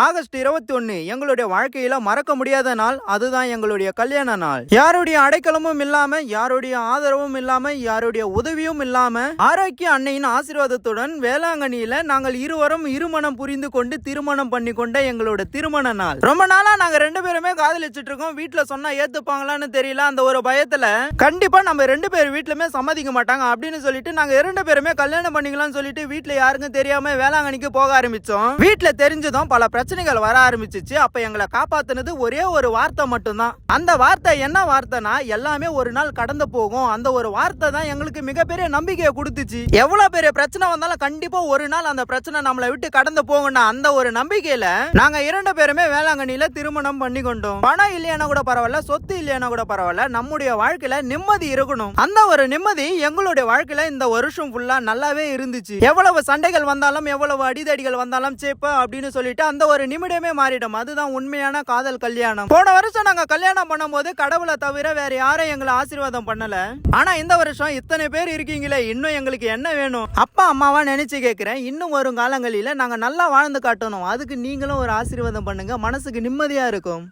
August 21 எங்களுடைய வாழ்க்கையில மறக்க முடியாத நாள். அதுதான் எங்களுடைய கல்யாண நாள். யாருடைய அடைக்கலமும் இல்லாம, யாருடைய ஆதரவும் இல்லாம, யாருடைய உதவியும் இல்லாம, ஆரோக்கிய அன்னையின் ஆசீர்வாதத்துடன் வேளாங்கண்ணியில நாங்கள் இருவரும் இருமணம் புரிந்து கொண்டு திருமணம் பண்ணி கொண்ட எங்களோட திருமண நாள். ரொம்ப நாளா நாங்க 2 பேருமே காதலிச்சிட்டு இருக்கோம். வீட்டுல சொன்னா ஏத்துப்பாங்களான்னு தெரியல. அந்த ஒரு பயத்துல கண்டிப்பா நம்ம 2 பேர் வீட்டுலமே சம்மதிக்க மாட்டாங்க அப்படின்னு சொல்லிட்டு நாங்க 2 பேருமே கல்யாணம் பண்ணிக்கலாம்னு சொல்லிட்டு வீட்டுல யாருக்கும் தெரியாம வேளாங்கண்ணிக்கு போக ஆரம்பிச்சோம். வீட்டுல தெரிஞ்சதும் பல பிரச்சனைகள் வர ஆரம்பிச்சிச்சு. அப்ப எங்களை காப்பாத்துனது ஒரே ஒரு வார்த்தை மட்டும்தான். அந்த வார்த்தை என்ன வார்த்தைனா, எல்லாமே ஒரு நாள் கடந்து போகும். அந்த ஒரு வார்த்தை தான் எங்களுக்கு மிகப்பெரிய நம்பிக்கையை கொடுத்துச்சு. எவ்வளவு பெரிய பிரச்சனை வந்தாலும் கண்டிப்பா ஒரு நாள் அந்த பிரச்சனை நம்மளை விட்டு கடந்து போகும்னா அந்த ஒரு நம்பிக்கையில நாங்க 2 பேருமே வேளாங்கண்ணியில திருமணம் பண்ணி கொண்டோம். பணம் இல்லையானா கூட பரவாயில்ல, சொத்து இல்லையானா கூட பரவாயில்ல, நம்முடைய வாழ்க்கையில நிம்மதி இருக்கணும். அந்த ஒரு நிம்மதி எங்களுடைய வாழ்க்கையில இந்த வருஷம் ஃபுல்லா நல்லாவே இருந்துச்சு. எவ்வளவு சண்டைகள் வந்தாலும், எவ்வளவு அடிதடிகள் வந்தாலும் சேப்ப அப்படின்னு சொல்லிட்டு அந்த ஒரு நிமிடமே மாறிடும். அதுதான் உண்மையான காதல் கல்யாணம். போன வருஷம் நாங்க கல்யாணம் பண்ணும்போது கடவுளை தவிர வேற யாரும் எங்களை ஆசீர்வாதம் பண்ணல. ஆனா இந்த வருஷம் இத்தனை பேர் இருக்கீங்களே, இன்னும் எங்களுக்கு என்ன வேணும்? அப்பா அம்மாவா நினைச்சு கேட்கிறேன். இன்னும் வரும் காலங்களில நாங்க நல்லா வாழ்ந்து காட்டணும். அதுக்கு நீங்களும் ஒரு ஆசீர்வாதம் பண்ணுங்க. மனசுக்கு நிம்மதியா இருக்கும்.